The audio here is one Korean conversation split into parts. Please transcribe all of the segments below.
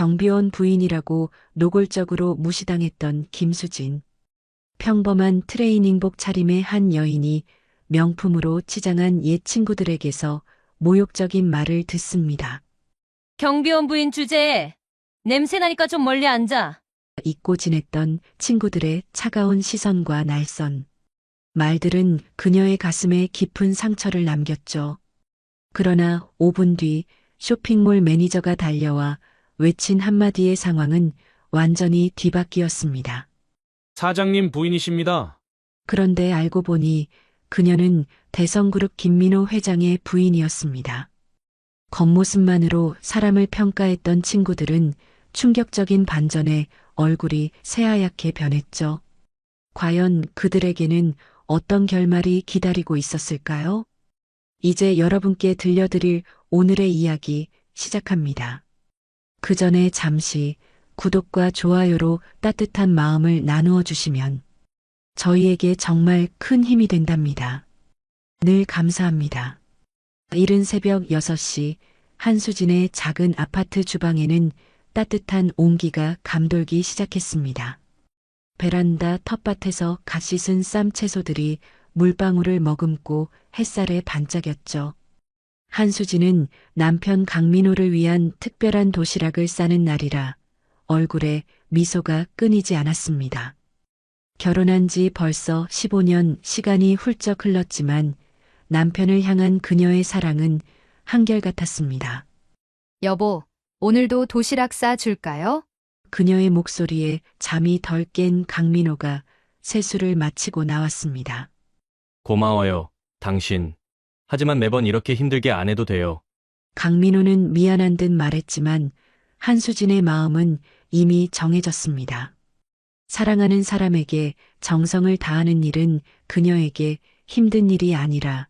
경비원 부인이라고 노골적으로 무시당했던 김수진. 평범한 트레이닝복 차림의 한 여인이 명품으로 치장한 옛 친구들에게서 모욕적인 말을 듣습니다. 경비원 부인 주제에 냄새나니까 좀 멀리 앉아. 잊고 지냈던 친구들의 차가운 시선과 날선 말들은 그녀의 가슴에 깊은 상처를 남겼죠. 그러나 5분 뒤 쇼핑몰 매니저가 달려와 외친 한마디의 상황은 완전히 뒤바뀌었습니다. 사장님 부인이십니다. 그런데 알고 보니 그녀는 대성그룹 김민호 회장의 부인이었습니다. 겉모습만으로 사람을 평가했던 친구들은 충격적인 반전에 얼굴이 새하얗게 변했죠. 과연 그들에게는 어떤 결말이 기다리고 있었을까요? 이제 여러분께 들려드릴 오늘의 이야기 시작합니다. 그 전에 잠시 구독과 좋아요로 따뜻한 마음을 나누어 주시면 저희에게 정말 큰 힘이 된답니다. 늘 감사합니다. 이른 새벽 6시 한수진의 작은 아파트 주방에는 따뜻한 온기가 감돌기 시작했습니다. 베란다 텃밭에서 갓 씻은 쌈 채소들이 물방울을 머금고 햇살에 반짝였죠. 한수진은 남편 강민호를 위한 특별한 도시락을 싸는 날이라 얼굴에 미소가 끊이지 않았습니다. 결혼한 지 벌써 15년 시간이 훌쩍 흘렀지만 남편을 향한 그녀의 사랑은 한결같았습니다. 여보, 오늘도 도시락 싸줄까요? 그녀의 목소리에 잠이 덜 깬 강민호가 세수를 마치고 나왔습니다. 고마워요, 당신. 하지만 매번 이렇게 힘들게 안 해도 돼요. 강민호는 미안한 듯 말했지만 한수진의 마음은 이미 정해졌습니다. 사랑하는 사람에게 정성을 다하는 일은 그녀에게 힘든 일이 아니라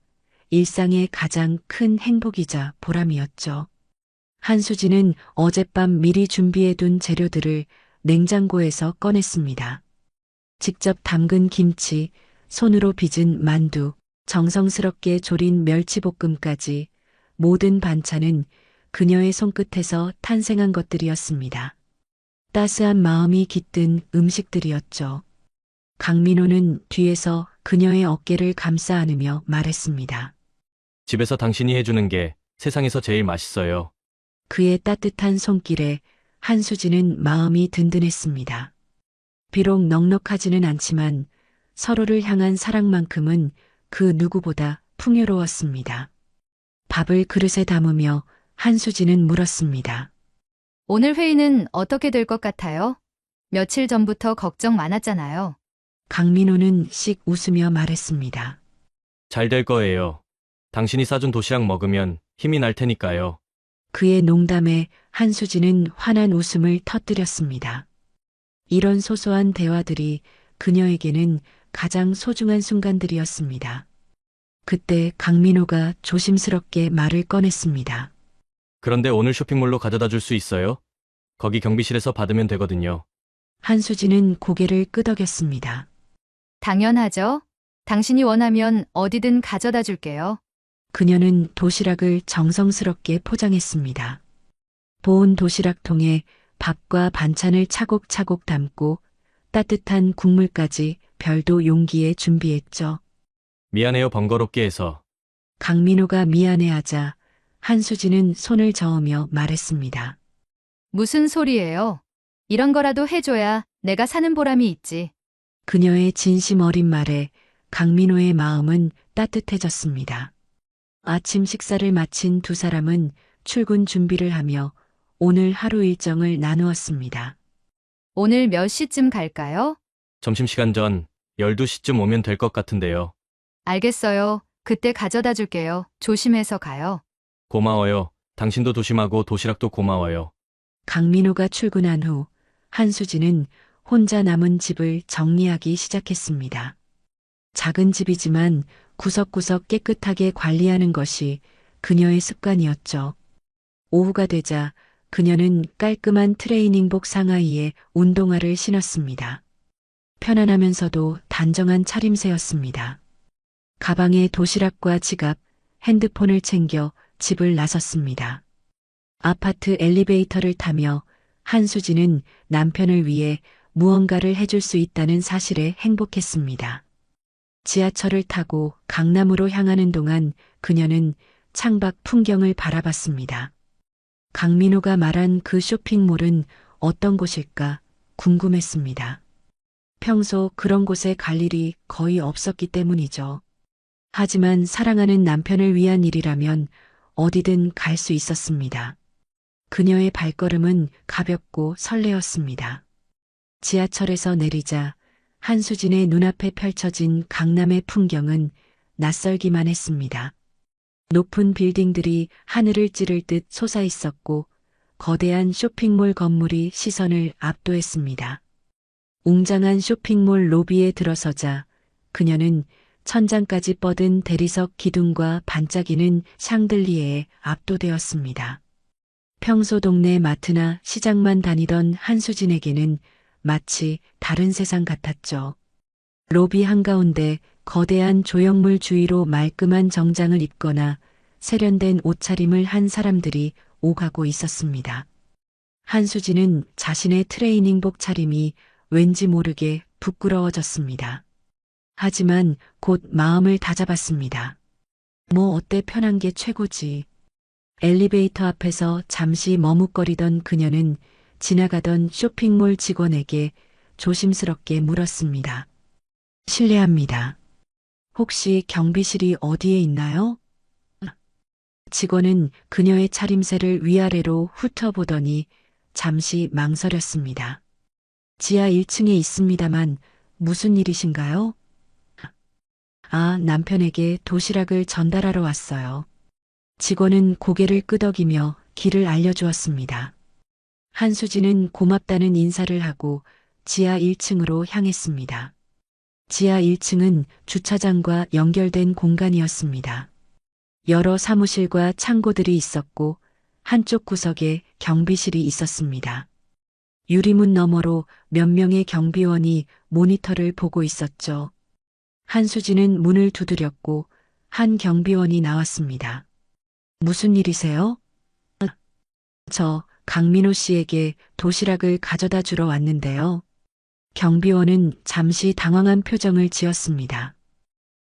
일상의 가장 큰 행복이자 보람이었죠. 한수진은 어젯밤 미리 준비해둔 재료들을 냉장고에서 꺼냈습니다. 직접 담근 김치, 손으로 빚은 만두, 정성스럽게 조린 멸치볶음까지 모든 반찬은 그녀의 손끝에서 탄생한 것들이었습니다. 따스한 마음이 깃든 음식들이었죠. 강민호는 뒤에서 그녀의 어깨를 감싸 안으며 말했습니다. 집에서 당신이 해주는 게 세상에서 제일 맛있어요. 그의 따뜻한 손길에 한수진은 마음이 든든했습니다. 비록 넉넉하지는 않지만 서로를 향한 사랑만큼은 그 누구보다 풍요로웠습니다. 밥을 그릇에 담으며 한수진은 물었습니다. 오늘 회의는 어떻게 될 것 같아요? 며칠 전부터 걱정 많았잖아요. 강민호는 씩 웃으며 말했습니다. 잘 될 거예요. 당신이 싸준 도시락 먹으면 힘이 날 테니까요. 그의 농담에 한수진은 환한 웃음을 터뜨렸습니다. 이런 소소한 대화들이 그녀에게는 가장 소중한 순간들이었습니다. 그때 강민호가 조심스럽게 말을 꺼냈습니다. 그런데 오늘 쇼핑몰로 가져다 줄 수 있어요? 거기 경비실에서 받으면 되거든요. 한수진은 고개를 끄덕였습니다. 당연하죠. 당신이 원하면 어디든 가져다 줄게요. 그녀는 도시락을 정성스럽게 포장했습니다. 보온 도시락통에 밥과 반찬을 차곡차곡 담고 따뜻한 국물까지 별도 용기에 준비했죠. 미안해요, 번거롭게 해서. 강민호가 미안해하자 한수진은 손을 저으며 말했습니다. 무슨 소리예요? 이런 거라도 해줘야 내가 사는 보람이 있지. 그녀의 진심 어린 말에 강민호의 마음은 따뜻해졌습니다. 아침 식사를 마친 두 사람은 출근 준비를 하며 오늘 하루 일정을 나누었습니다. 오늘 몇 시쯤 갈까요? 점심시간 전 12시쯤 오면 될 것 같은데요. 알겠어요. 그때 가져다 줄게요. 조심해서 가요. 고마워요. 당신도 조심하고 도시락도 고마워요. 강민호가 출근한 후 한수진은 혼자 남은 집을 정리하기 시작했습니다. 작은 집이지만 구석구석 깨끗하게 관리하는 것이 그녀의 습관이었죠. 오후가 되자 그녀는 깔끔한 트레이닝복 상하이에 운동화를 신었습니다. 편안하면서도 단정한 차림새였습니다. 가방에 도시락과 지갑, 핸드폰을 챙겨 집을 나섰습니다. 아파트 엘리베이터를 타며 한수진은 남편을 위해 무언가를 해줄 수 있다는 사실에 행복했습니다. 지하철을 타고 강남으로 향하는 동안 그녀는 창밖 풍경을 바라봤습니다. 강민호가 말한 그 쇼핑몰은 어떤 곳일까 궁금했습니다. 평소 그런 곳에 갈 일이 거의 없었기 때문이죠. 하지만 사랑하는 남편을 위한 일이라면 어디든 갈 수 있었습니다. 그녀의 발걸음은 가볍고 설레었습니다. 지하철에서 내리자 한수진의 눈앞에 펼쳐진 강남의 풍경은 낯설기만 했습니다. 높은 빌딩들이 하늘을 찌를 듯 솟아 있었고 거대한 쇼핑몰 건물이 시선을 압도했습니다. 웅장한 쇼핑몰 로비에 들어서자 그녀는 천장까지 뻗은 대리석 기둥과 반짝이는 샹들리에에 압도되었습니다. 평소 동네 마트나 시장만 다니던 한수진에게는 마치 다른 세상 같았죠. 로비 한가운데 거대한 조형물 주위로 말끔한 정장을 입거나 세련된 옷차림을 한 사람들이 오가고 있었습니다. 한수진은 자신의 트레이닝복 차림이 왠지 모르게 부끄러워졌습니다. 하지만 곧 마음을 다잡았습니다. 뭐 어때 편한 게 최고지. 엘리베이터 앞에서 잠시 머뭇거리던 그녀는 지나가던 쇼핑몰 직원에게 조심스럽게 물었습니다. 실례합니다. 혹시 경비실이 어디에 있나요? 직원은 그녀의 차림새를 위아래로 훑어보더니 잠시 망설였습니다. 지하 1층에 있습니다만 무슨 일이신가요? 아, 남편에게 도시락을 전달하러 왔어요. 직원은 고개를 끄덕이며 길을 알려주었습니다. 한수진은 고맙다는 인사를 하고 지하 1층으로 향했습니다. 지하 1층은 주차장과 연결된 공간이었습니다. 여러 사무실과 창고들이 있었고 한쪽 구석에 경비실이 있었습니다. 유리문 너머로 몇 명의 경비원이 모니터를 보고 있었죠. 한수진은 문을 두드렸고 한 경비원이 나왔습니다. 무슨 일이세요? 저 강민호 씨에게 도시락을 가져다 주러 왔는데요. 경비원은 잠시 당황한 표정을 지었습니다.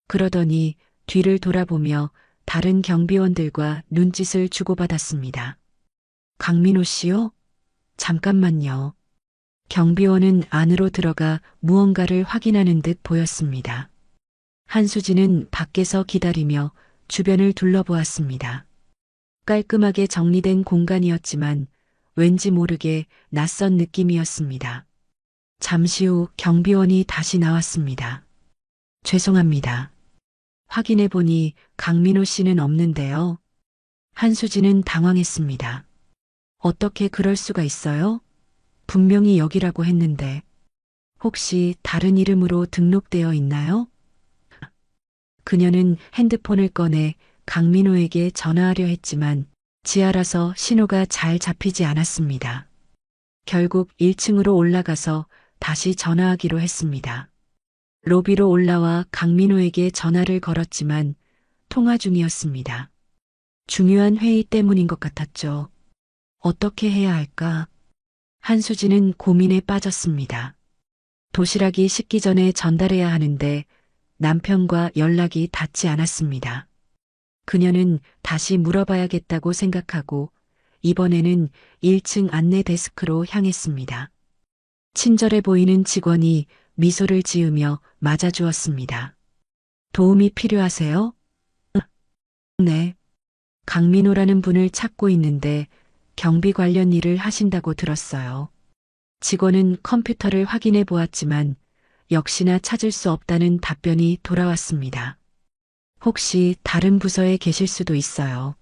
그러더니 뒤를 돌아보며 다른 경비원들과 눈짓을 주고받았습니다. 강민호 씨요? 잠깐만요. 경비원은 안으로 들어가 무언가를 확인하는 듯 보였습니다. 한수진은 밖에서 기다리며 주변을 둘러보았습니다. 깔끔하게 정리된 공간이었지만 왠지 모르게 낯선 느낌이었습니다. 잠시 후 경비원이 다시 나왔습니다. 죄송합니다. 확인해 보니 강민호 씨는 없는데요. 한수진은 당황했습니다. 어떻게 그럴 수가 있어요? 분명히 여기라고 했는데 혹시 다른 이름으로 등록되어 있나요? 그녀는 핸드폰을 꺼내 강민호에게 전화하려 했지만 지하라서 신호가 잘 잡히지 않았습니다. 결국 1층으로 올라가서 다시 전화하기로 했습니다. 로비로 올라와 강민호에게 전화를 걸었지만 통화 중이었습니다. 중요한 회의 때문인 것 같았죠. 어떻게 해야 할까? 한수진은 고민에 빠졌습니다. 도시락이 식기 전에 전달해야 하는데 남편과 연락이 닿지 않았습니다. 그녀는 다시 물어봐야겠다고 생각하고 이번에는 1층 안내 데스크로 향했습니다. 친절해 보이는 직원이 미소를 지으며 맞아주었습니다. 도움이 필요하세요? 네. 강민호라는 분을 찾고 있는데 경비 관련 일을 하신다고 들었어요. 직원은 컴퓨터를 확인해 보았지만 역시나 찾을 수 없다는 답변이 돌아왔습니다. 혹시 다른 부서에 계실 수도 있어요.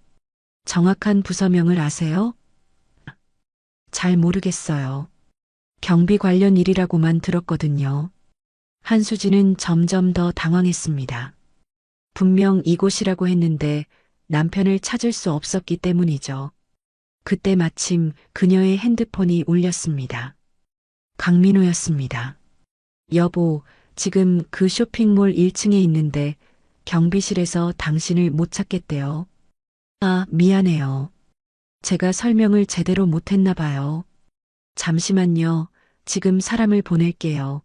정확한 부서명을 아세요? 잘 모르겠어요. 경비 관련 일이라고만 들었거든요. 한수진은 점점 더 당황했습니다. 분명 이곳이라고 했는데 남편을 찾을 수 없었기 때문이죠. 그때 마침 그녀의 핸드폰이 울렸습니다. 강민호였습니다. 여보, 지금 그 쇼핑몰 1층에 있는데 경비실에서 당신을 못 찾겠대요. 아, 미안해요. 제가 설명을 제대로 못했나 봐요. 잠시만요. 지금 사람을 보낼게요.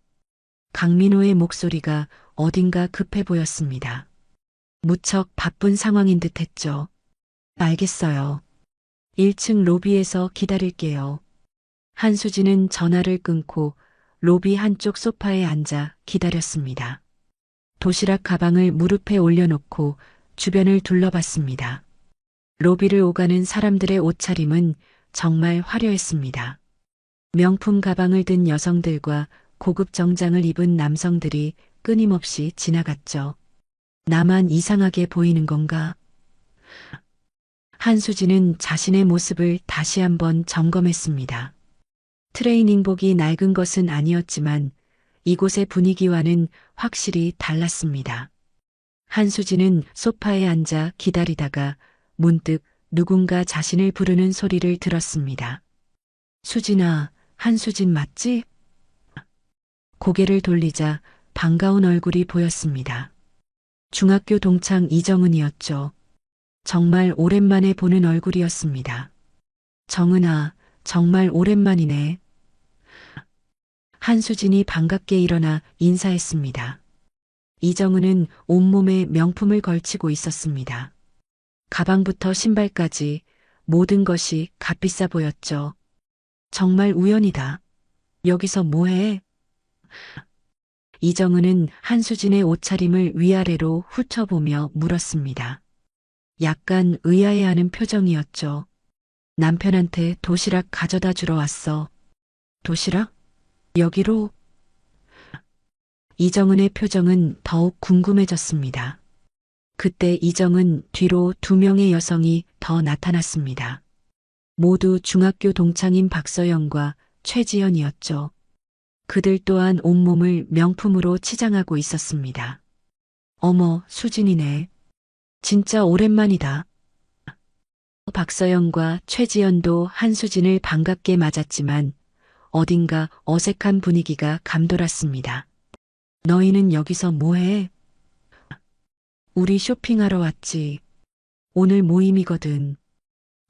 강민호의 목소리가 어딘가 급해 보였습니다. 무척 바쁜 상황인 듯 했죠. 알겠어요. 1층 로비에서 기다릴게요. 한수진은 전화를 끊고 로비 한쪽 소파에 앉아 기다렸습니다. 도시락 가방을 무릎에 올려놓고 주변을 둘러봤습니다. 로비를 오가는 사람들의 옷차림은 정말 화려했습니다. 명품 가방을 든 여성들과 고급 정장을 입은 남성들이 끊임없이 지나갔죠. 나만 이상하게 보이는 건가? 한수진은 자신의 모습을 다시 한번 점검했습니다. 트레이닝복이 낡은 것은 아니었지만 이곳의 분위기와는 확실히 달랐습니다. 한수진은 소파에 앉아 기다리다가 문득 누군가 자신을 부르는 소리를 들었습니다. 수진아, 한수진 맞지? 고개를 돌리자 반가운 얼굴이 보였습니다. 중학교 동창 이정은이었죠. 정말 오랜만에 보는 얼굴이었습니다. 정은아, 정말 오랜만이네. 한수진이 반갑게 일어나 인사했습니다. 이정은은 온몸에 명품을 걸치고 있었습니다. 가방부터 신발까지 모든 것이 값비싸 보였죠. 정말 우연이다. 여기서 뭐해? 이정은은 한수진의 옷차림을 위아래로 훑어보며 물었습니다. 약간 의아해하는 표정이었죠. 남편한테 도시락 가져다 주러 왔어. 도시락? 여기로? 이정은의 표정은 더욱 궁금해졌습니다. 그때 이정은 뒤로 2명의 여성이 더 나타났습니다. 모두 중학교 동창인 박서영과 최지연이었죠. 그들 또한 온몸을 명품으로 치장하고 있었습니다. 어머, 수진이네. 진짜 오랜만이다. 박서영과 최지연도 한수진을 반갑게 맞았지만 어딘가 어색한 분위기가 감돌았습니다. 너희는 여기서 뭐해? 우리 쇼핑하러 왔지. 오늘 모임이거든.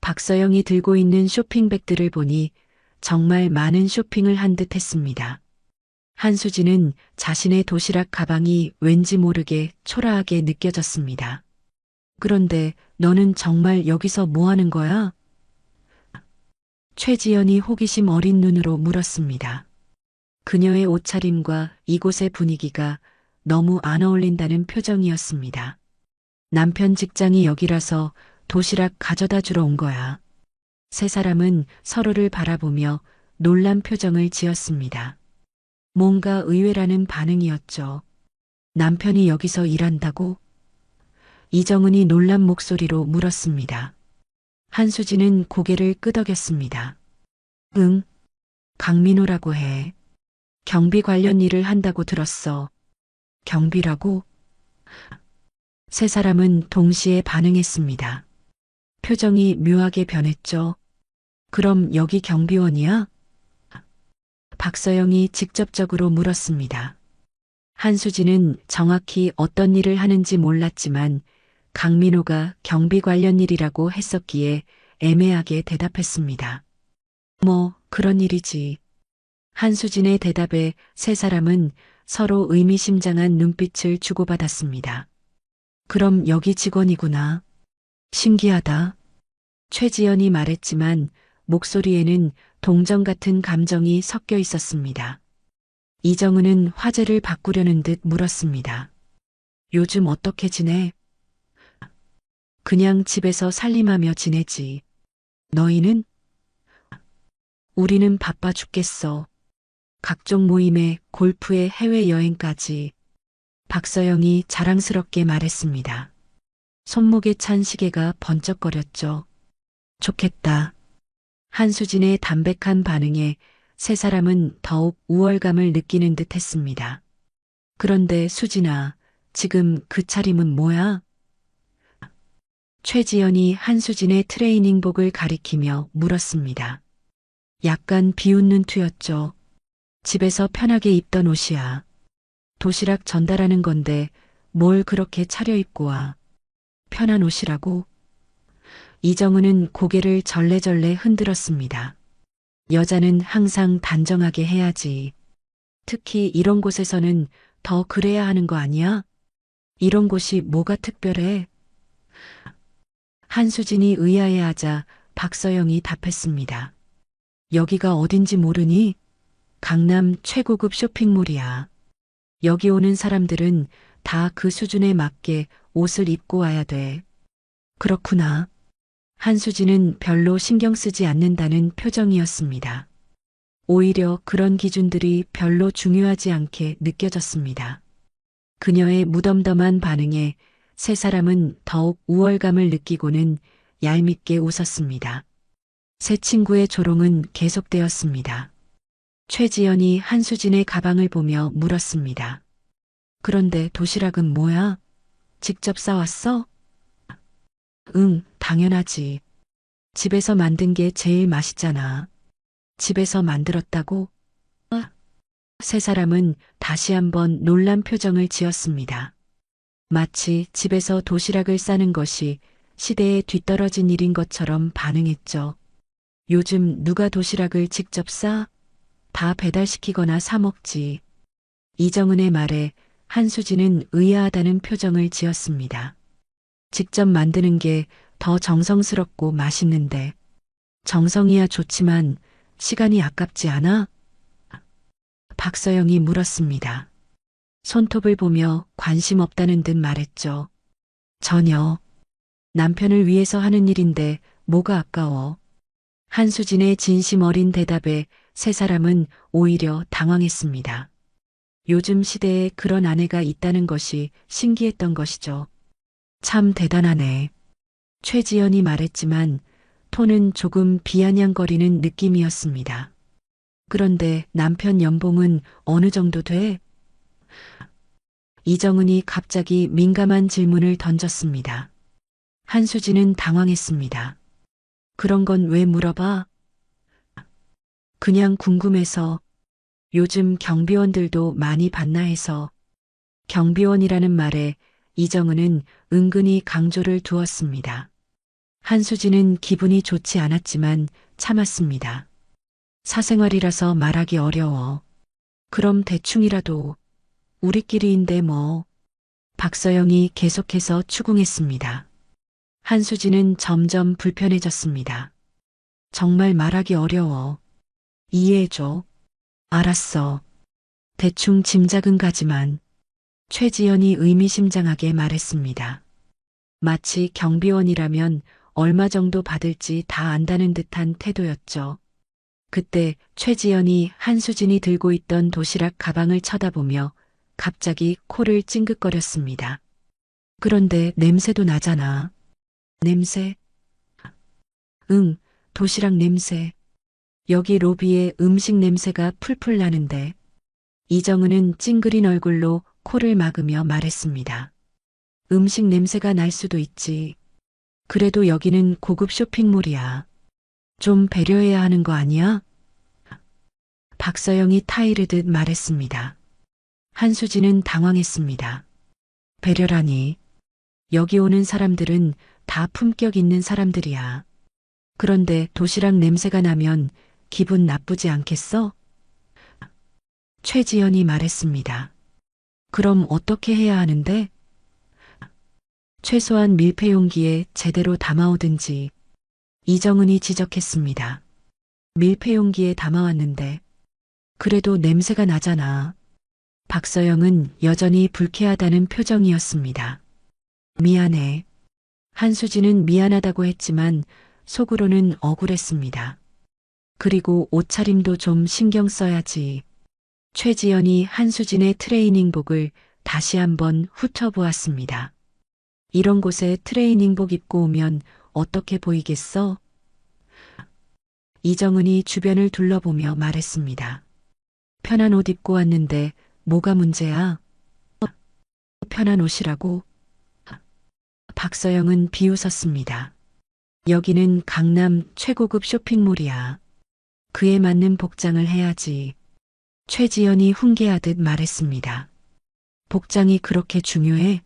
박서영이 들고 있는 쇼핑백들을 보니 정말 많은 쇼핑을 한 듯 했습니다. 한수진은 자신의 도시락 가방이 왠지 모르게 초라하게 느껴졌습니다. 그런데 너는 정말 여기서 뭐 하는 거야? 최지연이 호기심 어린 눈으로 물었습니다. 그녀의 옷차림과 이곳의 분위기가 너무 안 어울린다는 표정이었습니다. 남편 직장이 여기라서 도시락 가져다 주러 온 거야. 세 사람은 서로를 바라보며 놀란 표정을 지었습니다. 뭔가 의외라는 반응이었죠. 남편이 여기서 일한다고? 이정은이 놀란 목소리로 물었습니다. 한수진은 고개를 끄덕였습니다. 응, 강민호라고 해. 경비 관련 일을 한다고 들었어. 경비라고? 세 사람은 동시에 반응했습니다. 표정이 묘하게 변했죠. 그럼 여기 경비원이야? 박서영이 직접적으로 물었습니다. 한수진은 정확히 어떤 일을 하는지 몰랐지만 강민호가 경비 관련 일이라고 했었기에 애매하게 대답했습니다. 뭐, 그런 일이지. 한수진의 대답에 세 사람은 서로 의미심장한 눈빛을 주고받았습니다. 그럼 여기 직원이구나. 신기하다. 최지연이 말했지만 목소리에는 동정 같은 감정이 섞여 있었습니다. 이정은은 화제를 바꾸려는 듯 물었습니다. 요즘 어떻게 지내? 그냥 집에서 살림하며 지내지. 너희는? 우리는 바빠 죽겠어. 각종 모임에 골프에 해외여행까지. 박서영이 자랑스럽게 말했습니다. 손목에 찬 시계가 번쩍거렸죠. 좋겠다. 한수진의 담백한 반응에 세 사람은 더욱 우월감을 느끼는 듯 했습니다. 그런데 수진아, 지금 그 차림은 뭐야? 최지연이 한수진의 트레이닝복을 가리키며 물었습니다. 약간 비웃는 투였죠. 집에서 편하게 입던 옷이야. 도시락 전달하는 건데 뭘 그렇게 차려입고 와. 편한 옷이라고? 이정은은 고개를 절레절레 흔들었습니다. 여자는 항상 단정하게 해야지. 특히 이런 곳에서는 더 그래야 하는 거 아니야? 이런 곳이 뭐가 특별해? 한수진이 의아해하자 박서영이 답했습니다. 여기가 어딘지 모르니? 강남 최고급 쇼핑몰이야. 여기 오는 사람들은 다 그 수준에 맞게 옷을 입고 와야 돼. 그렇구나. 한수진은 별로 신경 쓰지 않는다는 표정이었습니다. 오히려 그런 기준들이 별로 중요하지 않게 느껴졌습니다. 그녀의 무덤덤한 반응에 세 사람은 더욱 우월감을 느끼고는 얄밉게 웃었습니다. 세 친구의 조롱은 계속되었습니다. 최지연이 한수진의 가방을 보며 물었습니다. 그런데 도시락은 뭐야? 직접 싸왔어? 응, 당연하지. 집에서 만든 게 제일 맛있잖아. 집에서 만들었다고? 세 사람은 다시 한번 놀란 표정을 지었습니다. 마치 집에서 도시락을 싸는 것이 시대에 뒤떨어진 일인 것처럼 반응했죠. 요즘 누가 도시락을 직접 싸? 다 배달시키거나 사 먹지. 이정은의 말에 한수진은 의아하다는 표정을 지었습니다. 직접 만드는 게 더 정성스럽고 맛있는데. 정성이야 좋지만 시간이 아깝지 않아? 박서영이 물었습니다. 손톱을 보며 관심 없다는 듯 말했죠. 전혀. 남편을 위해서 하는 일인데 뭐가 아까워. 한수진의 진심 어린 대답에 세 사람은 오히려 당황했습니다. 요즘 시대에 그런 아내가 있다는 것이 신기했던 것이죠. 참 대단하네. 최지연이 말했지만 톤은 조금 비아냥거리는 느낌이었습니다. 그런데 남편 연봉은 어느 정도 돼? 이정은이 갑자기 민감한 질문을 던졌습니다. 한수진은 당황했습니다. 그런 건 왜 물어봐? 그냥 궁금해서. 요즘 경비원들도 많이 받나 해서. 경비원이라는 말에 이정은은 은근히 강조를 두었습니다. 한수진은 기분이 좋지 않았지만 참았습니다. 사생활이라서 말하기 어려워. 그럼 대충이라도 우리끼리인데 뭐. 박서영이 계속해서 추궁했습니다. 한수진은 점점 불편해졌습니다. 정말 말하기 어려워. 이해해줘. 알았어. 대충 짐작은 가지만. 최지연이 의미심장하게 말했습니다. 마치 경비원이라면 얼마 정도 받을지 다 안다는 듯한 태도였죠. 그때 최지연이 한수진이 들고 있던 도시락 가방을 쳐다보며 갑자기 코를 찡긋거렸습니다. 그런데 냄새도 나잖아. 냄새? 응, 도시락 냄새. 여기 로비에 음식 냄새가 풀풀 나는데. 이정은은 찡그린 얼굴로 코를 막으며 말했습니다. 음식 냄새가 날 수도 있지. 그래도 여기는 고급 쇼핑몰이야. 좀 배려해야 하는 거 아니야? 박서영이 타이르듯 말했습니다. 한수진은 당황했습니다. 배려라니. 여기 오는 사람들은 다 품격 있는 사람들이야. 그런데 도시락 냄새가 나면 기분 나쁘지 않겠어? 최지연이 말했습니다. 그럼 어떻게 해야 하는데? 최소한 밀폐 용기에 제대로 담아오든지. 이정은이 지적했습니다. 밀폐 용기에 담아왔는데. 그래도 냄새가 나잖아. 박서영은 여전히 불쾌하다는 표정이었습니다. 미안해. 한수진은 미안하다고 했지만 속으로는 억울했습니다. 그리고 옷차림도 좀 신경 써야지. 최지연이 한수진의 트레이닝복을 다시 한번 훑어보았습니다. 이런 곳에 트레이닝복 입고 오면 어떻게 보이겠어? 이정은이 주변을 둘러보며 말했습니다. 편한 옷 입고 왔는데 뭐가 문제야? 편한 옷이라고? 박서영은 비웃었습니다. 여기는 강남 최고급 쇼핑몰이야. 그에 맞는 복장을 해야지. 최지연이 훈계하듯 말했습니다. 복장이 그렇게 중요해?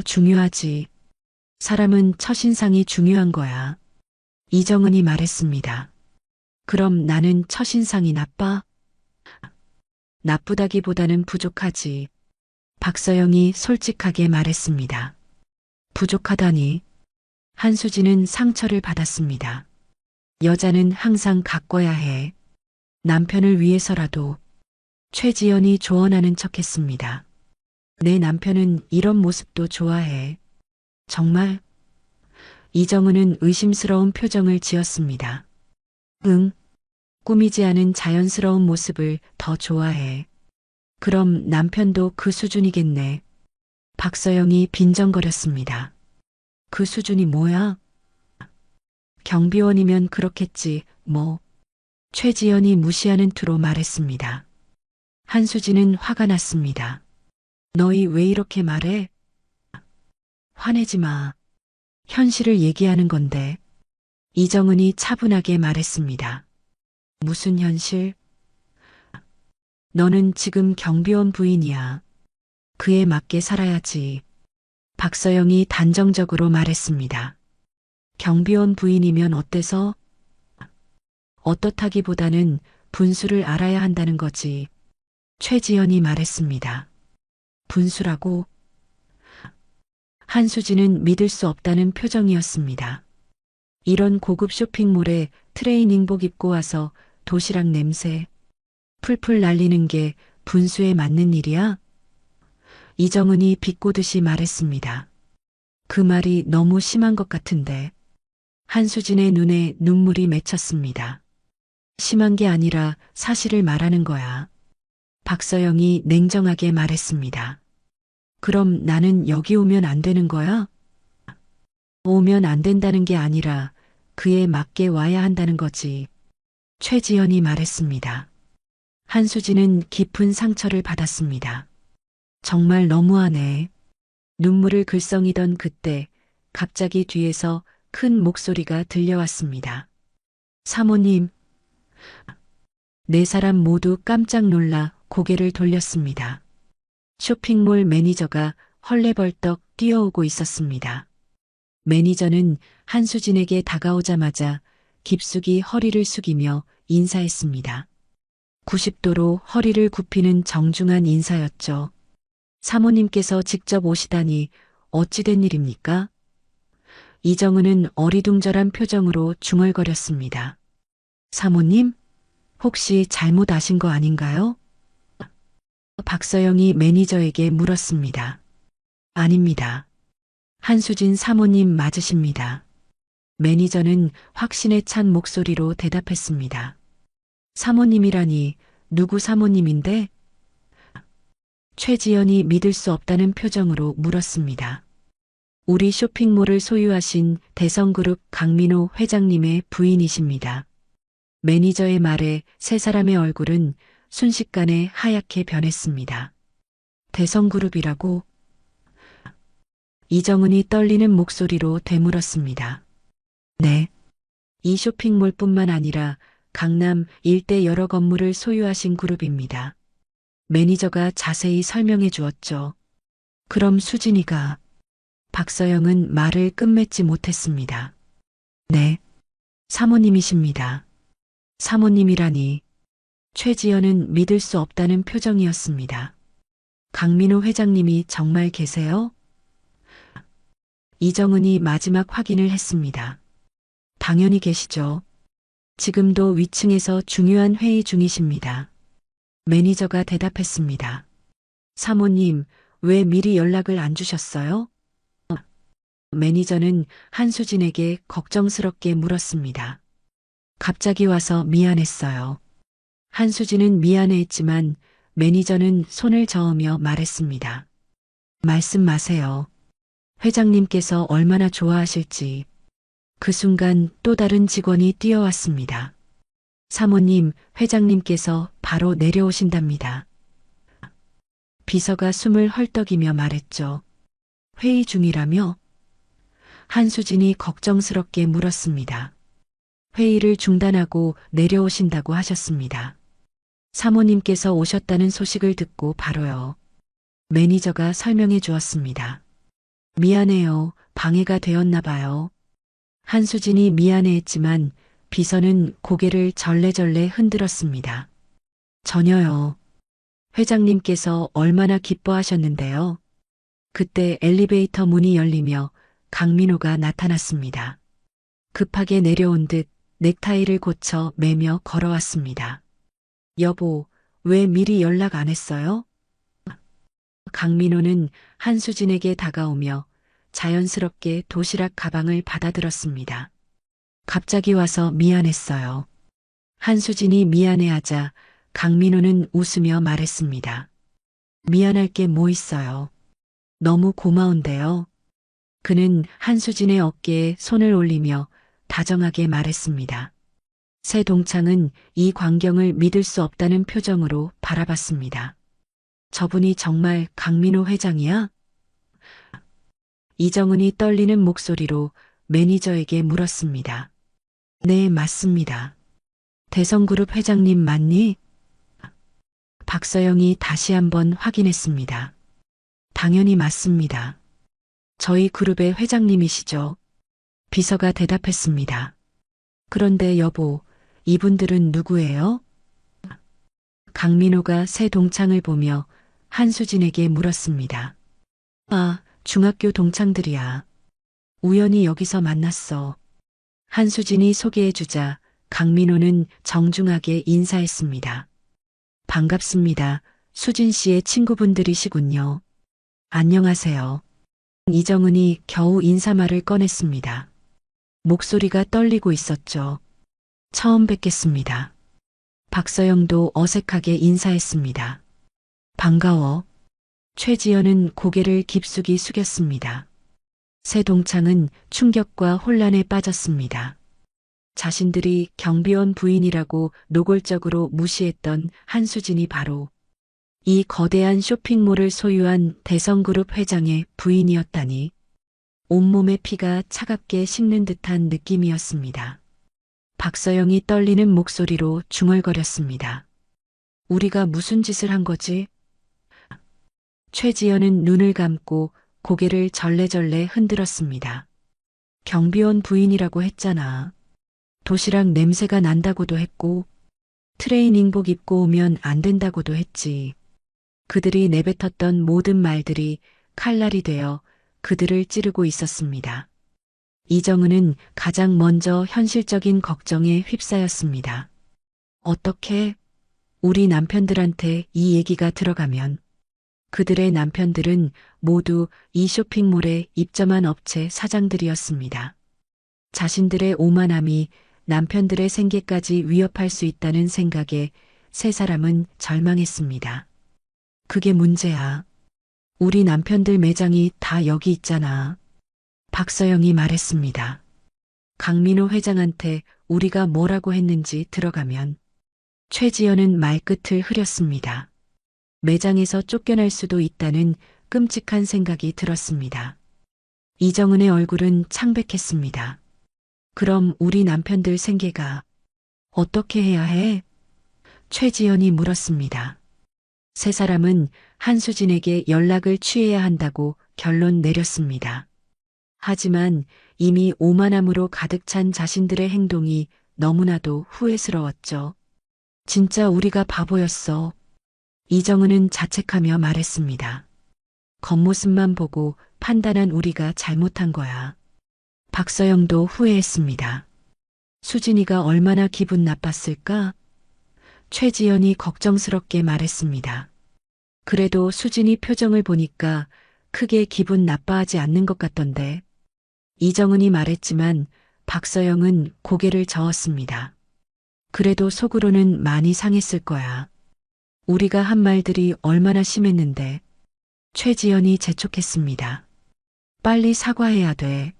중요하지. 사람은 첫인상이 중요한 거야. 이정은이 말했습니다. 그럼 나는 첫인상이 나빠? 나쁘다기보다는 부족하지. 박서영이 솔직하게 말했습니다. 부족하다니. 한수진은 상처를 받았습니다. 여자는 항상 가꿔야 해. 남편을 위해서라도. 최지연이 조언하는 척했습니다. 내 남편은 이런 모습도 좋아해. 정말? 이정은은 의심스러운 표정을 지었습니다. 응. 꾸미지 않은 자연스러운 모습을 더 좋아해. 그럼 남편도 그 수준이겠네. 박서영이 빈정거렸습니다. 그 수준이 뭐야? 경비원이면 그렇겠지, 뭐. 최지연이 무시하는 투로 말했습니다. 한수진은 화가 났습니다. 너희 왜 이렇게 말해? 화내지 마. 현실을 얘기하는 건데. 이정은이 차분하게 말했습니다. 무슨 현실? 너는 지금 경비원 부인이야. 그에 맞게 살아야지. 박서영이 단정적으로 말했습니다. 경비원 부인이면 어때서? 어떻다기보다는 분수를 알아야 한다는 거지. 최지연이 말했습니다. 분수라고? 한수진은 믿을 수 없다는 표정이었습니다. 이런 고급 쇼핑몰에 트레이닝복 입고 와서 도시락 냄새 풀풀 날리는 게 분수에 맞는 일이야? 이정은이 비꼬듯이 말했습니다. 그 말이 너무 심한 것 같은데. 한수진의 눈에 눈물이 맺혔습니다. 심한 게 아니라 사실을 말하는 거야. 박서영이 냉정하게 말했습니다. 그럼 나는 여기 오면 안 되는 거야? 오면 안 된다는 게 아니라 그에 맞게 와야 한다는 거지. 최지연이 말했습니다. 한수진은 깊은 상처를 받았습니다. 정말 너무하네. 눈물을 글썽이던 그때 갑자기 뒤에서 큰 목소리가 들려왔습니다. 사모님. 네 사람 모두 깜짝 놀라 고개를 돌렸습니다. 쇼핑몰 매니저가 헐레벌떡 뛰어오고 있었습니다. 매니저는 한수진에게 다가오자마자 깊숙이 허리를 숙이며 인사했습니다. 90도로 허리를 굽히는 정중한 인사였죠. 사모님께서 직접 오시다니 어찌된 일입니까? 이정은은 어리둥절한 표정으로 중얼거렸습니다. 사모님? 혹시 잘못 아신 거 아닌가요? 박서영이 매니저에게 물었습니다. 아닙니다. 한수진 사모님 맞으십니다. 매니저는 확신에 찬 목소리로 대답했습니다. 사모님이라니 누구 사모님인데? 최지연이 믿을 수 없다는 표정으로 물었습니다. 우리 쇼핑몰을 소유하신 대성그룹 강민호 회장님의 부인이십니다. 매니저의 말에 세 사람의 얼굴은 순식간에 하얗게 변했습니다. 대성그룹이라고? 이정은이 떨리는 목소리로 되물었습니다. 네. 이 쇼핑몰뿐만 아니라 강남 일대 여러 건물을 소유하신 그룹입니다. 매니저가 자세히 설명해 주었죠. 그럼 수진이가... 박서영은 말을 끝맺지 못했습니다. 네. 사모님이십니다. 사모님이라니. 최지연은 믿을 수 없다는 표정이었습니다. 강민호 회장님이 정말 계세요? 이정은이 마지막 확인을 했습니다. 당연히 계시죠. 지금도 위층에서 중요한 회의 중이십니다. 매니저가 대답했습니다. 사모님, 왜 미리 연락을 안 주셨어요? 매니저는 한수진에게 걱정스럽게 물었습니다. 갑자기 와서 미안했어요. 한수진은 미안해했지만 매니저는 손을 저으며 말했습니다. 말씀 마세요. 회장님께서 얼마나 좋아하실지. 그 순간 또 다른 직원이 뛰어왔습니다. 사모님, 회장님께서 바로 내려오신답니다. 비서가 숨을 헐떡이며 말했죠. 회의 중이라며? 한수진이 걱정스럽게 물었습니다. 회의를 중단하고 내려오신다고 하셨습니다. 사모님께서 오셨다는 소식을 듣고 바로요. 매니저가 설명해 주었습니다. 미안해요. 방해가 되었나 봐요. 한수진이 미안해했지만 비서는 고개를 절레절레 흔들었습니다. 전혀요. 회장님께서 얼마나 기뻐하셨는데요. 그때 엘리베이터 문이 열리며 강민호가 나타났습니다. 급하게 내려온 듯 넥타이를 고쳐 매며 걸어왔습니다. 여보, 왜 미리 연락 안 했어요? 강민호는 한수진에게 다가오며 자연스럽게 도시락 가방을 받아들었습니다. 갑자기 와서 미안했어요. 한수진이 미안해하자 강민호는 웃으며 말했습니다. 미안할 게 뭐 있어요. 너무 고마운데요. 그는 한수진의 어깨에 손을 올리며 다정하게 말했습니다. 새 동창은 이 광경을 믿을 수 없다는 표정으로 바라봤습니다. 저분이 정말 강민호 회장이야? 이정은이 떨리는 목소리로 매니저에게 물었습니다. 네, 맞습니다. 대성그룹 회장님 맞니? 박서영이 다시 한번 확인했습니다. 당연히 맞습니다. 저희 그룹의 회장님이시죠? 비서가 대답했습니다. 그런데 여보, 이분들은 누구예요? 강민호가 새 동창을 보며 한수진에게 물었습니다. 아, 중학교 동창들이야. 우연히 여기서 만났어. 한수진이 소개해주자 강민호는 정중하게 인사했습니다. 반갑습니다. 수진 씨의 친구분들이시군요. 안녕하세요. 이정은이 겨우 인사말을 꺼냈습니다. 목소리가 떨리고 있었죠. 처음 뵙겠습니다. 박서영도 어색하게 인사했습니다. 반가워. 최지연은 고개를 깊숙이 숙였습니다. 새 동창은 충격과 혼란에 빠졌습니다. 자신들이 경비원 부인이라고 노골적으로 무시했던 한수진이 바로 이 거대한 쇼핑몰을 소유한 대성그룹 회장의 부인이었다니 온몸의 피가 차갑게 식는 듯한 느낌이었습니다. 박서영이 떨리는 목소리로 중얼거렸습니다. 우리가 무슨 짓을 한 거지? 최지연은 눈을 감고 고개를 절레절레 흔들었습니다. 경비원 부인이라고 했잖아. 도시락 냄새가 난다고도 했고 트레이닝복 입고 오면 안 된다고도 했지. 그들이 내뱉었던 모든 말들이 칼날이 되어 그들을 찌르고 있었습니다. 이정은은 가장 먼저 현실적인 걱정에 휩싸였습니다. 어떻게 우리 남편들한테 이 얘기가 들어가면 그들의 남편들은 모두 이 쇼핑몰에 입점한 업체 사장들이었습니다. 자신들의 오만함이 남편들의 생계까지 위협할 수 있다는 생각에 세 사람은 절망했습니다. 그게 문제야. 우리 남편들 매장이 다 여기 있잖아. 박서영이 말했습니다. 강민호 회장한테 우리가 뭐라고 했는지 들어가면 최지연은 말끝을 흐렸습니다. 매장에서 쫓겨날 수도 있다는 끔찍한 생각이 들었습니다. 이정은의 얼굴은 창백했습니다. 그럼 우리 남편들 생계가 어떻게 해야 해? 최지연이 물었습니다. 세 사람은 한수진에게 연락을 취해야 한다고 결론 내렸습니다. 하지만 이미 오만함으로 가득 찬 자신들의 행동이 너무나도 후회스러웠죠. 진짜 우리가 바보였어. 이정은은 자책하며 말했습니다. 겉모습만 보고 판단한 우리가 잘못한 거야. 박서영도 후회했습니다. 수진이가 얼마나 기분 나빴을까? 최지연이 걱정스럽게 말했습니다. 그래도 수진이 표정을 보니까 크게 기분 나빠하지 않는 것 같던데. 이정은이 말했지만 박서영은 고개를 저었습니다. 그래도 속으로는 많이 상했을 거야. 우리가 한 말들이 얼마나 심했는데. 최지연이 재촉했습니다. 빨리 사과해야 돼.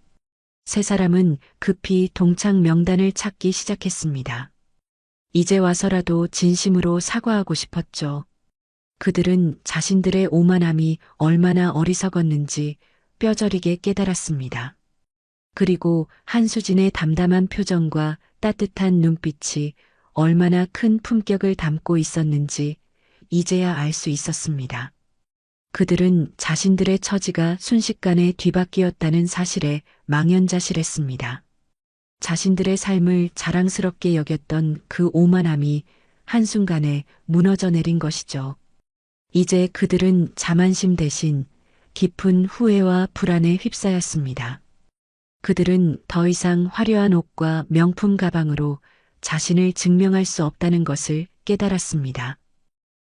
세 사람은 급히 동창 명단을 찾기 시작했습니다. 이제 와서라도 진심으로 사과하고 싶었죠. 그들은 자신들의 오만함이 얼마나 어리석었는지 뼈저리게 깨달았습니다. 그리고 한수진의 담담한 표정과 따뜻한 눈빛이 얼마나 큰 품격을 담고 있었는지 이제야 알 수 있었습니다. 그들은 자신들의 처지가 순식간에 뒤바뀌었다는 사실에 망연자실했습니다. 자신들의 삶을 자랑스럽게 여겼던 그 오만함이 한순간에 무너져 내린 것이죠. 이제 그들은 자만심 대신 깊은 후회와 불안에 휩싸였습니다. 그들은 더 이상 화려한 옷과 명품 가방으로 자신을 증명할 수 없다는 것을 깨달았습니다.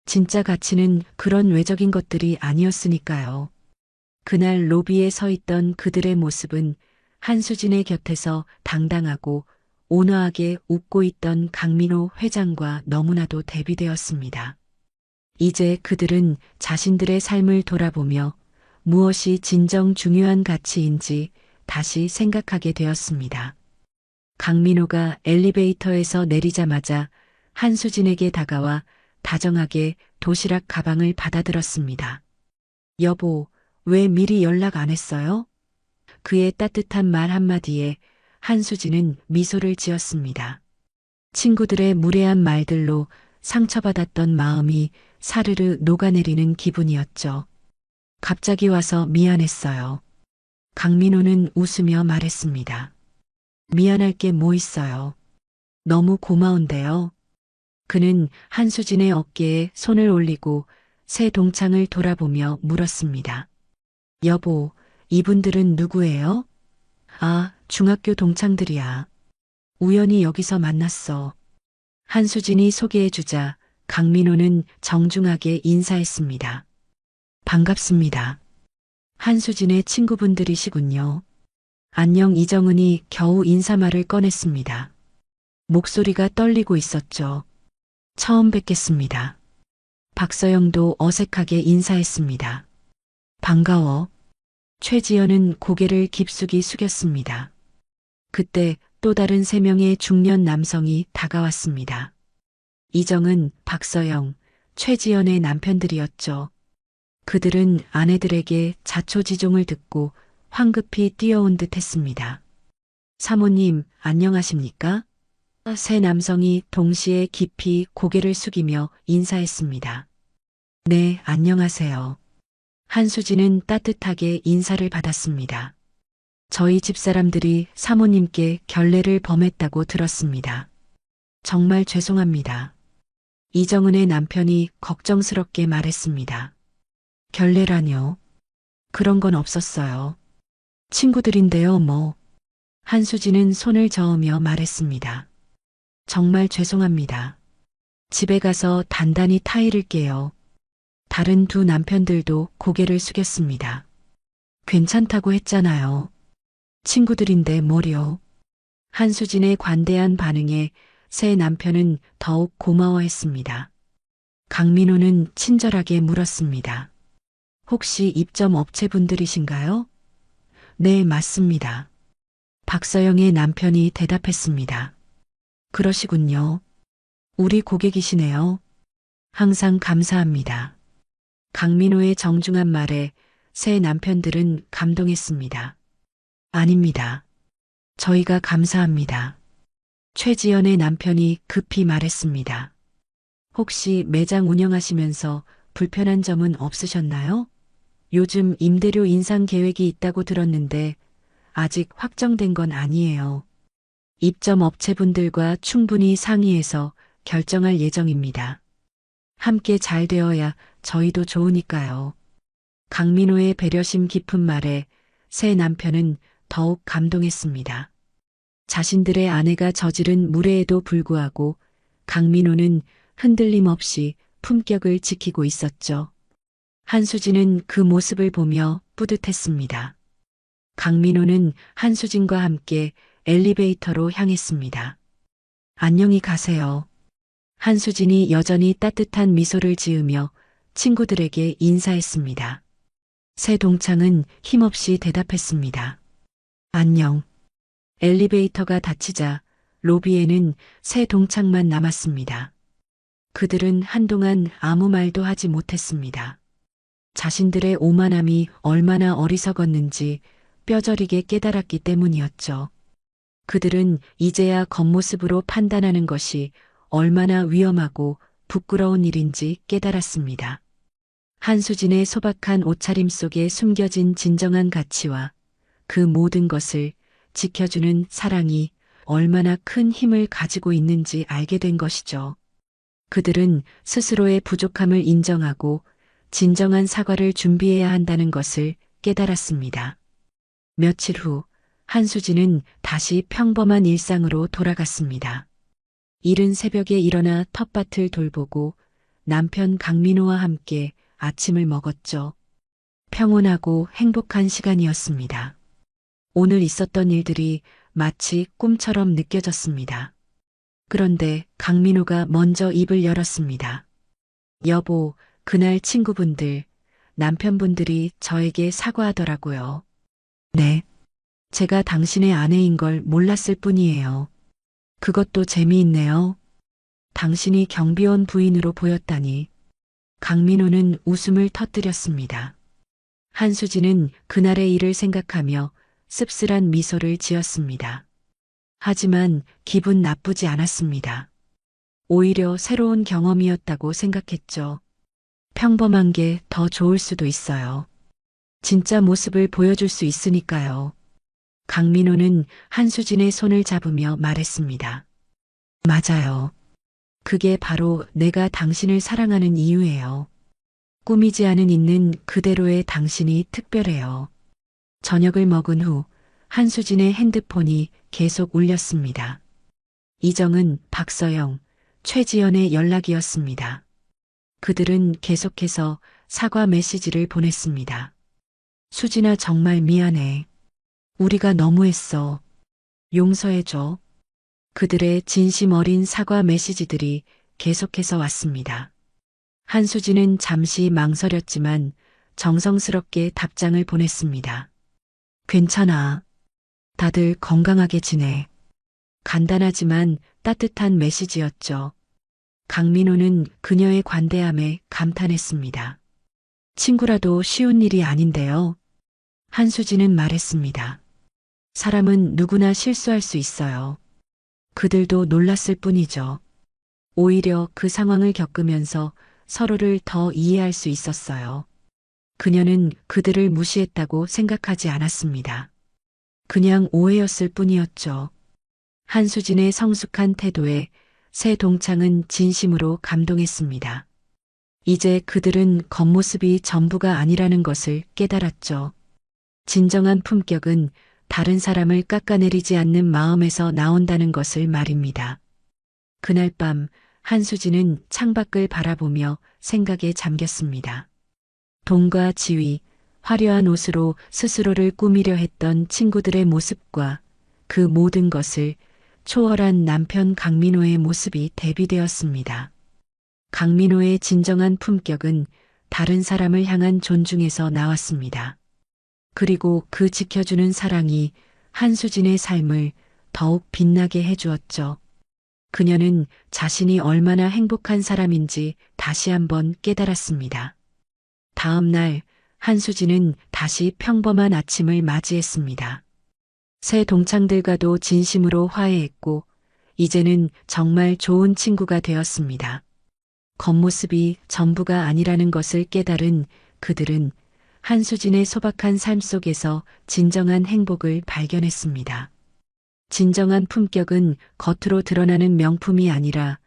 진짜 가치는 그런 외적인 것들이 아니었으니까요. 그날 로비에 서 있던 그들의 모습은 한수진의 곁에서 당당하고 온화하게 웃고 있던 강민호 회장과 너무나도 대비되었습니다. 이제 그들은 자신들의 삶을 돌아보며 무엇이 진정 중요한 가치인지 다시 생각하게 되었습니다. 강민호가 엘리베이터에서 내리자마자 한수진에게 다가와 다정하게 도시락 가방을 받아들었습니다. 여보, 왜 미리 연락 안 했어요? 그의 따뜻한 말 한마디에 한수진은 미소를 지었습니다. 친구들의 무례한 말들로 상처받았던 마음이 사르르 녹아내리는 기분이었죠. 갑자기 와서 미안했어요. 강민호는 웃으며 말했습니다. 미안할 게 뭐 있어요. 너무 고마운데요. 그는 한수진의 어깨에 손을 올리고 새 동창을 돌아보며 물었습니다. 여보, 이분들은 누구예요? 아, 중학교 동창들이야. 우연히 여기서 만났어. 한수진이 소개해주자 강민호는 정중하게 인사했습니다. 반갑습니다. 한수진의 친구분들이시군요. 안녕. 이정은이 겨우 인사말을 꺼냈습니다. 목소리가 떨리고 있었죠. 처음 뵙겠습니다. 박서영도 어색하게 인사했습니다. 반가워. 최지연은 고개를 깊숙이 숙였습니다. 그때 또 다른 3명의 중년 남성이 다가왔습니다. 이정은, 박서영, 최지연의 남편들이었죠. 그들은 아내들에게 자초지종을 듣고 황급히 뛰어온 듯 했습니다. 사모님, 안녕하십니까? 세 남성이 동시에 깊이 고개를 숙이며 인사했습니다. 네, 안녕하세요. 한수진은 따뜻하게 인사를 받았습니다. 저희 집사람들이 사모님께 결례를 범했다고 들었습니다. 정말 죄송합니다. 이정은의 남편이 걱정스럽게 말했습니다. 결례라뇨? 그런 건 없었어요. 친구들인데요, 뭐. 한수진은 손을 저으며 말했습니다. 정말 죄송합니다. 집에 가서 단단히 타이를게요. 다른 두 남편들도 고개를 숙였습니다. 괜찮다고 했잖아요. 친구들인데 뭐려. 한수진의 관대한 반응에 새 남편은 더욱 고마워했습니다. 강민호는 친절하게 물었습니다. 혹시 입점 업체분들이신가요? 네, 맞습니다. 박서영의 남편이 대답했습니다. 그러시군요. 우리 고객이시네요. 항상 감사합니다. 강민호의 정중한 말에 새 남편들은 감동했습니다. 아닙니다. 저희가 감사합니다. 최지연의 남편이 급히 말했습니다. 혹시 매장 운영하시면서 불편한 점은 없으셨나요? 요즘 임대료 인상 계획이 있다고 들었는데 아직 확정된 건 아니에요. 입점 업체분들과 충분히 상의해서 결정할 예정입니다. 함께 잘 되어야 저희도 좋으니까요. 강민호의 배려심 깊은 말에 새 남편은 더욱 감동했습니다. 자신들의 아내가 저지른 무례에도 불구하고 강민호는 흔들림 없이 품격을 지키고 있었죠. 한수진은 그 모습을 보며 뿌듯했습니다. 강민호는 한수진과 함께 엘리베이터로 향했습니다. 안녕히 가세요. 한수진이 여전히 따뜻한 미소를 지으며 친구들에게 인사했습니다. 새 동창은 힘없이 대답했습니다. 안녕. 엘리베이터가 닫히자 로비에는 새 동창만 남았습니다. 그들은 한동안 아무 말도 하지 못했습니다. 자신들의 오만함이 얼마나 어리석었는지 뼈저리게 깨달았기 때문이었죠. 그들은 이제야 겉모습으로 판단하는 것이 얼마나 위험하고 부끄러운 일인지 깨달았습니다. 한수진의 소박한 옷차림 속에 숨겨진 진정한 가치와 그 모든 것을 지켜주는 사랑이 얼마나 큰 힘을 가지고 있는지 알게 된 것이죠. 그들은 스스로의 부족함을 인정하고 진정한 사과를 준비해야 한다는 것을 깨달았습니다. 며칠 후 한수진은 다시 평범한 일상으로 돌아갔습니다. 이른 새벽에 일어나 텃밭을 돌보고 남편 강민호와 함께 아침을 먹었죠. 평온하고 행복한 시간이었습니다. 오늘 있었던 일들이 마치 꿈처럼 느껴졌습니다. 그런데 강민호가 먼저 입을 열었습니다. 여보, 그날 친구분들, 남편분들이 저에게 사과하더라고요. 네. 제가 당신의 아내인 걸 몰랐을 뿐이에요. 그것도 재미있네요. 당신이 경비원 부인으로 보였다니. 강민호는 웃음을 터뜨렸습니다. 한수진은 그날의 일을 생각하며 씁쓸한 미소를 지었습니다. 하지만 기분 나쁘지 않았습니다. 오히려 새로운 경험이었다고 생각했죠. 평범한 게 더 좋을 수도 있어요. 진짜 모습을 보여줄 수 있으니까요. 강민호는 한수진의 손을 잡으며 말했습니다. 맞아요. 그게 바로 내가 당신을 사랑하는 이유예요. 꾸미지 않은 있는 그대로의 당신이 특별해요. 저녁을 먹은 후 한수진의 핸드폰이 계속 울렸습니다. 이정은, 박서영, 최지연의 연락이었습니다. 그들은 계속해서 사과 메시지를 보냈습니다. 수진아, 정말 미안해. 우리가 너무했어. 용서해줘. 그들의 진심 어린 사과 메시지들이 계속해서 왔습니다. 한수진은 잠시 망설였지만 정성스럽게 답장을 보냈습니다. 괜찮아. 다들 건강하게 지내. 간단하지만 따뜻한 메시지였죠. 강민호는 그녀의 관대함에 감탄했습니다. 친구라도 쉬운 일이 아닌데요. 한수진은 말했습니다. 사람은 누구나 실수할 수 있어요. 그들도 놀랐을 뿐이죠. 오히려 그 상황을 겪으면서 서로를 더 이해할 수 있었어요. 그녀는 그들을 무시했다고 생각하지 않았습니다. 그냥 오해였을 뿐이었죠. 한수진의 성숙한 태도에 새 동창은 진심으로 감동했습니다. 이제 그들은 겉모습이 전부가 아니라는 것을 깨달았죠. 진정한 품격은 다른 사람을 깎아내리지 않는 마음에서 나온다는 것을 말입니다. 그날 밤 한수진은 창밖을 바라보며 생각에 잠겼습니다. 돈과 지위, 화려한 옷으로 스스로를 꾸미려 했던 친구들의 모습과 그 모든 것을 초월한 남편 강민호의 모습이 대비되었습니다. 강민호의 진정한 품격은 다른 사람을 향한 존중에서 나왔습니다. 그리고 그 지켜주는 사랑이 한수진의 삶을 더욱 빛나게 해주었죠. 그녀는 자신이 얼마나 행복한 사람인지 다시 한번 깨달았습니다. 다음 날 한수진은 다시 평범한 아침을 맞이했습니다. 새 동창들과도 진심으로 화해했고 이제는 정말 좋은 친구가 되었습니다. 겉모습이 전부가 아니라는 것을 깨달은 그들은 한수진의 소박한 삶 속에서 진정한 행복을 발견했습니다. 진정한 품격은 겉으로 드러나는 명품이 아니라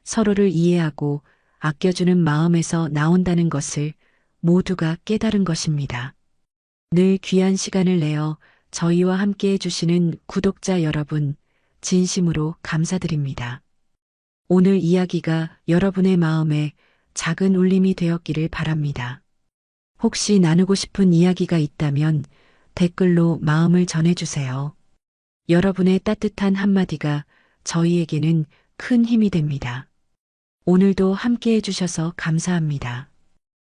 서로를 이해하고 아껴주는 마음에서 나온다는 것을 모두가 깨달은 것입니다. 늘 귀한 시간을 내어 저희와 함께 해주시는 구독자 여러분, 진심으로 감사드립니다. 오늘 이야기가 여러분의 마음에 작은 울림이 되었기를 바랍니다. 혹시 나누고 싶은 이야기가 있다면 댓글로 마음을 전해주세요. 여러분의 따뜻한 한마디가 저희에게는 큰 힘이 됩니다. 오늘도 함께 해주셔서 감사합니다.